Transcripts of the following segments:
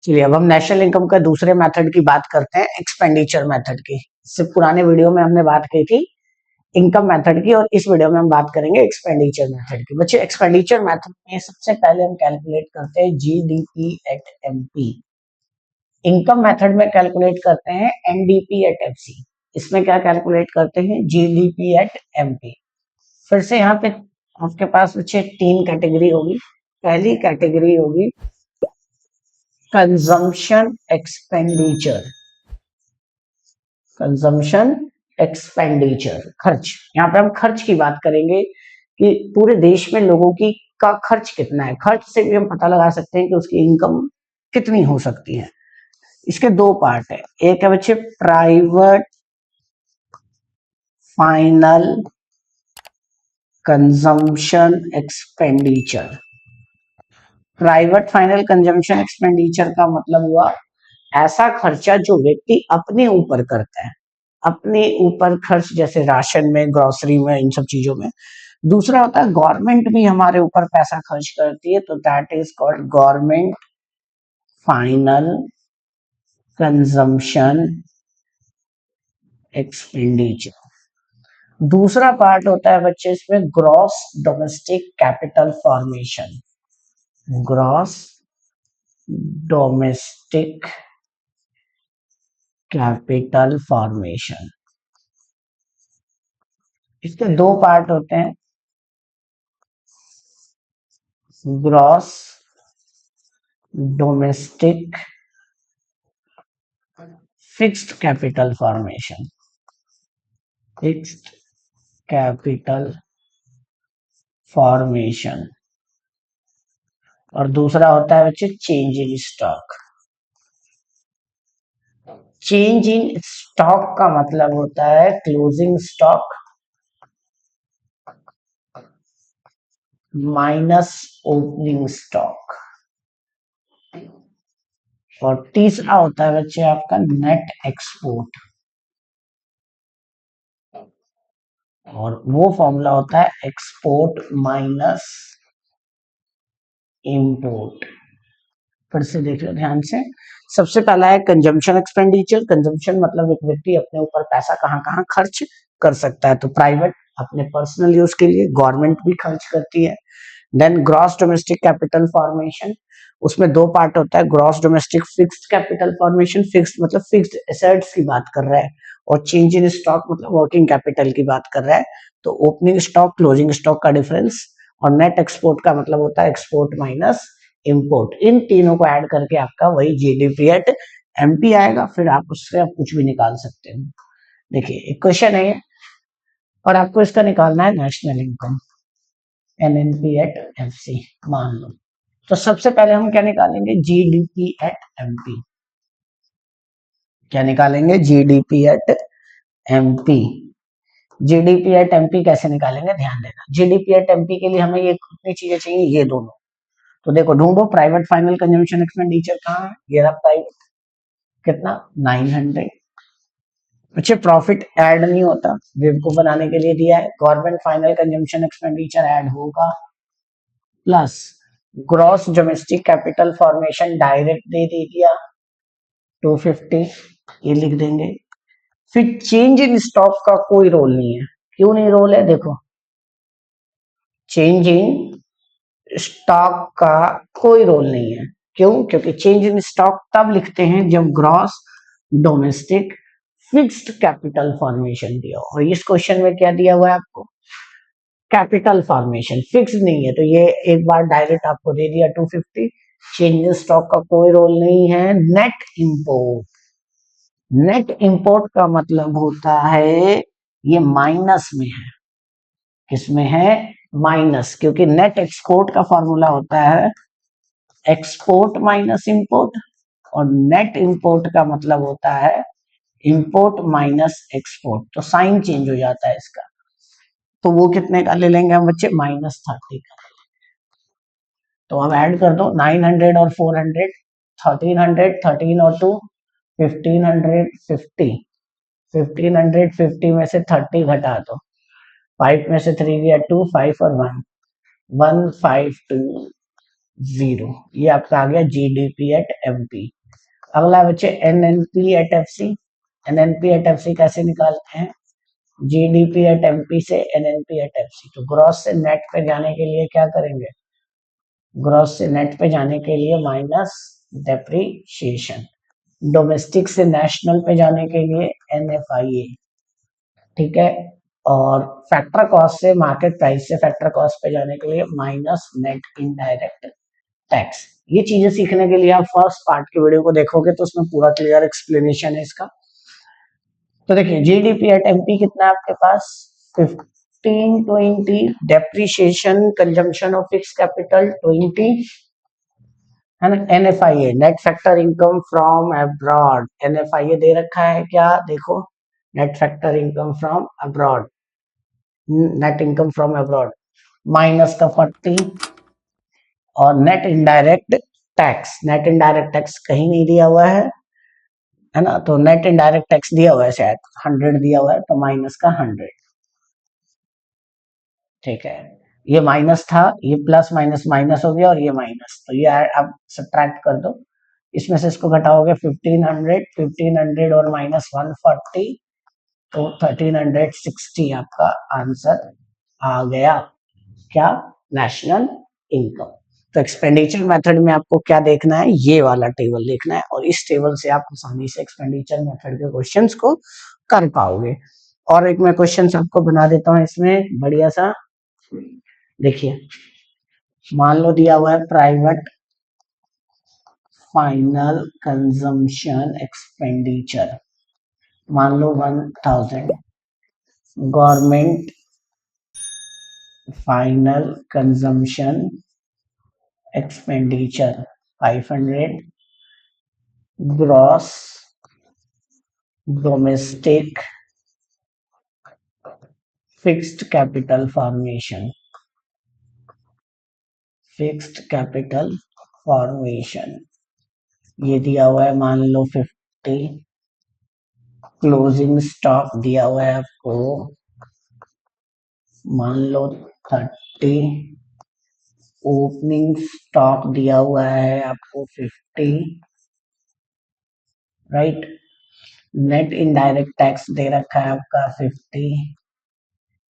चलिए अब हम नेशनल इनकम का दूसरे मेथड की बात करते हैं, एक्सपेंडिचर मेथड की। इससे पुराने वीडियो में हमने बात की थी इनकम मेथड की, और इस वीडियो में हम बात करेंगे एक्सपेंडिचर मेथड की। बच्चे एक्सपेंडिचर मेथड में सबसे पहले हम कैलकुलेट करते हैं GDP at MP. Income method में कैलकुलेट करते हैं एनडीपी एट एफसी। इसमें क्या कैलकुलेट करते हैं, जीडीपी एट एमपी। फिर से यहाँ पे आपके पास बच्चे तीन कैटेगरी होगी। पहली कैटेगरी होगी कंजम्पशन एक्सपेंडिचर। कंजम्पशन एक्सपेंडिचर खर्च, यहाँ पे हम खर्च की बात करेंगे कि पूरे देश में लोगों की का खर्च कितना है। खर्च से भी हम पता लगा सकते हैं कि उसकी इनकम कितनी हो सकती है। इसके दो पार्ट है, एक है बच्चे private final consumption expenditure. Private final consumption expenditure का मतलब हुआ ऐसा खर्चा जो व्यक्ति अपने ऊपर करता है, अपने ऊपर खर्च, जैसे राशन में, ग्रोसरी में, इन सब चीजों में। दूसरा होता है गवर्नमेंट भी हमारे ऊपर पैसा खर्च करती है, तो that is called government final consumption expenditure. दूसरा पार्ट होता है बच्चे इसमें gross domestic capital formation. Gross domestic capital formation, इसके दो पार्ट होते हैं, gross domestic fixed capital formation, fixed capital formation, और दूसरा होता है बच्चे change in stock. Change in stock का मतलब होता है closing stock minus opening stock. और तीसरा होता है बच्चे आपका नेट एक्सपोर्ट, और वो फॉर्मूला होता है एक्सपोर्ट माइनस इंपोर्ट। फिर से देख लो ध्यान से। सबसे पहला है कंजम्पशन एक्सपेंडिचर। कंजम्पशन मतलब एक व्यक्ति अपने ऊपर पैसा कहाँ कहाँ खर्च कर सकता है, तो प्राइवेट अपने पर्सनल यूज के लिए, गवर्नमेंट भी खर्च करती है। Then gross domestic capital formation, उसमें दो पार्ट होता है, gross domestic fixed capital formation, fixed मतलब फिक्स्ड एसेट्स की बात कर रहा है, और चेंज इन स्टॉक मतलब वर्किंग कैपिटल की बात कर रहा है। तो ओपनिंग स्टॉक क्लोजिंग स्टॉक का डिफरेंस, और नेट एक्सपोर्ट का मतलब होता है एक्सपोर्ट माइनस इंपोर्ट। इन तीनों को ऐड करके आपका वही जीडीपी एट एमपी आएगा। फिर आप उससे आप कुछ भी निकाल सकते हो। देखिए एक क्वेश्चन है और आपको इसका निकालना है national income NNP at FC मान लो। तो सबसे पहले हम क्या निकालेंगे, जीडीपी एट एमपी। क्या निकालेंगे, GDP at MP. GDP at MP कैसे निकालेंगे, ध्यान देना। जीडीपी एट एमपी के लिए हमें ये कितनी चीजें चाहिए, ये दोनों। तो देखो ढूंढो प्राइवेट फाइनल कंजम्पशन एक्सपेंडिचर कहाँ है, ये रहा प्राइवेट, कितना 900। अच्छा प्रॉफिट ऐड नहीं होता, बेवकूफ बनाने के लिए दिया है। Government final consumption expenditure add होगा, plus gross domestic capital formation direct दे दिया 250, ये लिख देंगे। फिर चेंज इन स्टॉक का कोई रोल नहीं है। क्यों नहीं रोल है, देखो चेंज इन स्टॉक का कोई रोल नहीं है। क्यों, क्योंकि चेंज इन स्टॉक तब लिखते हैं जब gross domestic fixed capital formation दिया हो। और इस क्वेश्चन में क्या दिया हुआ है आपको, कैपिटल फॉर्मेशन, फिक्स नहीं है, तो ये एक बार डायरेक्ट आपको दे दिया 250। चेंज इन स्टॉक का कोई रोल नहीं है। नेट इंपोर्ट, नेट इंपोर्ट का मतलब होता है ये माइनस में है। किसमें है, माइनस, क्योंकि नेट एक्सपोर्ट का फॉर्मूला होता है एक्सपोर्ट माइनस इंपोर्ट, और नेट इंपोर्ट का मतलब होता है इंपोर्ट माइनस एक्सपोर्ट। तो साइन चेंज हो जाता है इसका। तो वो कितने का ले लेंगे हम बच्चे, -30 का। तो अब ऐड कर दो 900 और 400, 1300, 13 और 2 1550। 1550 में से 30 घटा दो, 5 में से 3 गया 2, 5 और 1, 1520। ये आपका आ गया जीडीपी एट एमपी। अगला बच्चे NNP at F C. NNP at F C कैसे निकालते हैं? जीडीपी एट एमपी से एनएनपी एट एफ सी। तो ग्रॉस से नेट पे जाने के लिए क्या करेंगे? ग्रॉस से नेट पे जाने के लिए माइनस डेप्रीशिएशन। डोमेस्टिक से नेशनल पे जाने के लिए एनएफआईए, ठीक है। और फैक्टर कॉस्ट से मार्केट प्राइस से फैक्टर कॉस्ट पे जाने के लिए माइनस नेट इनडायरेक्ट टैक्स। ये चीजें सीखने के लिए आप फर्स्ट पार्ट की वीडियो को देखोगे तो उसमें पूरा क्लियर एक्सप्लेनेशन है इसका। तो देखिए जीडीपी एट एमपी कितना है आपके पास? 1520। Depreciation consumption of fix capital 20, है ना। NFIA net factor income from abroad. NFIA दे रखा है क्या? देखो, net factor income from abroad, net income from abroad minus का 40। और net indirect tax, net indirect tax कहीं नहीं दिया हुआ है ना। तो नेट इनडायरेक्ट टैक्स दिया हुआ है शायद 100 दिया हुआ है, तो माइनस का 100, ठीक है। ये माइनस था, ये प्लस माइनस माइनस हो गया और ये माइनस, तो ये आप सब्ट्रैक्ट कर दो। इसमें से इसको घटाओगे 1500, 1500 और माइनस 140, तो 1360 आपका आंसर आ गया। क्या? National income. तो एक्सपेंडिचर मेथड में आपको क्या देखना है? ये वाला टेबल देखना है, और इस टेबल से आप आसानी से एक्सपेंडिचर मेथड के क्वेश्चंस को कर पाओगे। और एक मैं क्वेश्चन आपको बना देता हूँ इसमें बढ़िया सा। देखिए, मान लो दिया हुआ है प्राइवेट फाइनल कंजम्पशन एक्सपेंडिचर, मान लो 1000। Government final consumption expenditure 500। Gross domestic fixed capital formation, fixed capital formation ये दिया हुआ है मान लो 50। क्लोजिंग स्टॉक दिया हुआ है आपको मान लो 30। ओपनिंग स्टॉक दिया हुआ है आपको 50, राइट। नेट इनडायरेक्ट टैक्स दे रखा है आपका 50,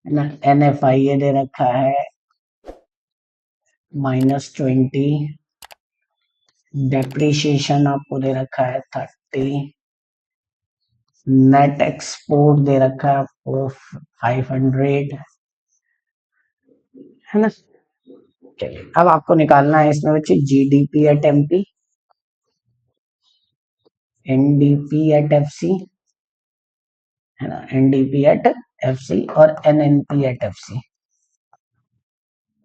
है ना। एनएफआईए दे रखा है -20। डेप्रीशिएशन आपको दे रखा है 30। नेट एक्सपोर्ट दे रखा है आपको 500, है ना। चलिए अब आपको निकालना है इसमें बच्चे GDP at MP, NDP at FC, है ना। एनडीपी एट एफसी और एनएनपी एट एफसी,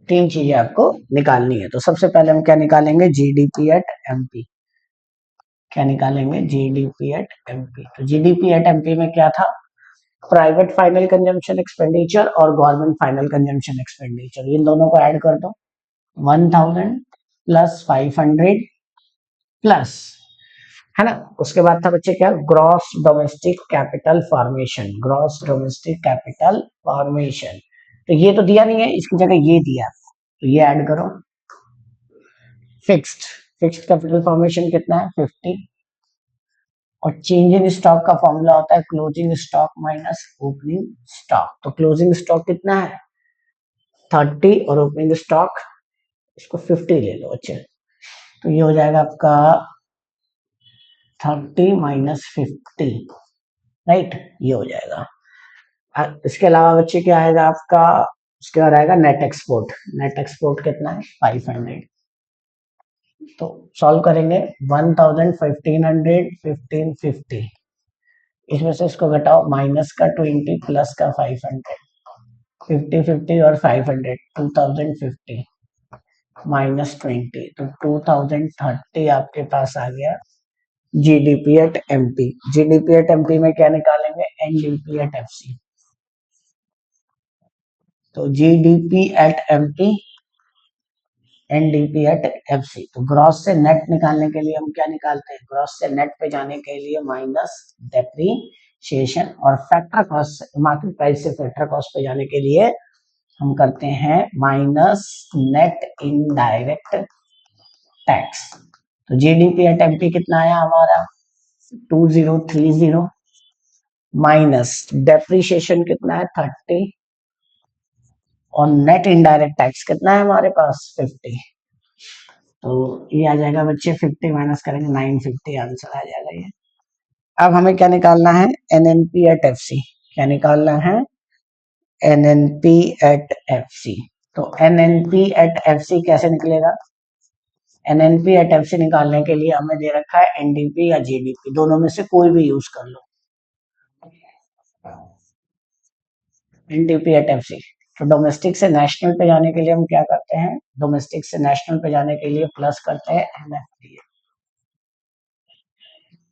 तीन चीजें आपको निकालनी है। तो सबसे पहले हम क्या निकालेंगे? GDP at MP. क्या निकालेंगे? GDP at MP. तो जीडीपी एट एमपी में क्या था? प्राइवेट फाइनल कंजम्पशन एक्सपेंडिचर और गवर्नमेंट फाइनल कंजम्पशन एक्सपेंडिचर, इन दोनों को ऐड कर दो। 1000 प्लस 500 प्लस, है ना। उसके बाद था बच्चे क्या? Gross domestic capital formation, gross domestic capital formation. तो ये तो दिया नहीं है, इसकी जगह ये दिया, तो ये ऐड करो। फिक्स्ड, फिक्स्ड कैपिटल फॉर्मेशन कितना है? 50। और चेंज इन स्टॉक का फॉर्मूला होता है closing stock minus opening stock. तो क्लोजिंग स्टॉक कितना है? 30 और ओपनिंग स्टॉक इसको 50 ले लो अच्छे। तो ये हो जाएगा आपका 30 माइनस 50, राइट। ये हो जाएगा। इसके अलावा बच्चे क्या आएगा आपका? उसके बाद आएगा नेट एक्सपोर्ट। नेट एक्सपोर्ट कितना है? 500। तो सॉल्व करेंगे 1000, 1500, 1550, इसमें से इसको घटाओ, माइनस का 20 प्लस का 500, 50 50 और 500, 2050 -20, तो 2030 आपके पास आ गया GDP at MP. GDP at MP में क्या निकालेंगे? NDP at FC. तो GDP at MP, NDP at FC. तो ग्रॉस से नेट निकालने के लिए हम क्या निकालते हैं? ग्रॉस से नेट पे जाने के लिए माइनस डेप्रीशिएशन, और फैक्टर कॉस्ट, मार्केट प्राइस से फैक्टर कॉस्ट पे जाने के लिए हम करते हैं माइनस नेट इनडायरेक्ट टैक्स। तो जीडीपी एट एमपी कितना आया हमारा 2030 माइनस डेप्रीशिएशन कितना है 30 और नेट इनडायरेक्ट टैक्स कितना है हमारे पास 50। तो ये आ जाएगा बच्चे 50 माइनस करेंगे 950 आंसर आ जाएगा ये। अब हमें क्या निकालना है एनएनपी एट एफसी। क्या निकालना है एनएनपी एट एफसी। तो एनएनपी एट एफसी कैसे निकलेगा? एनएनपी एट एफसी निकालने के लिए हमें दे रखा है एनडीपी या जीडीपी, दोनों में से कोई भी यूज कर लो। NDP at FC. तो डोमेस्टिक से नेशनल पे जाने के लिए हम क्या करते हैं? डोमेस्टिक से नेशनल पे जाने के लिए प्लस करते हैं एनएफडी।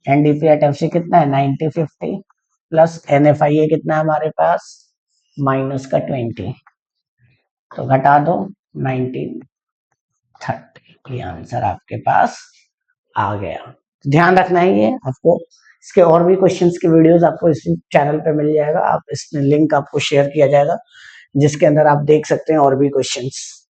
एनडीपी एट एफसी कितना है 9050 प्लस एनएफआईए कितना है हमारे पास माइनस का 20, तो घटा दो 1930। ये आंसर आपके पास आ गया। ध्यान रखना है ये आपको। इसके और भी क्वेश्चंस के वीडियोस आपको इस चैनल पे मिल जाएगा, आप इसमें लिंक आपको शेयर किया जाएगा जिसके अंदर आप देख सकते हैं और भी क्वेश्चंस।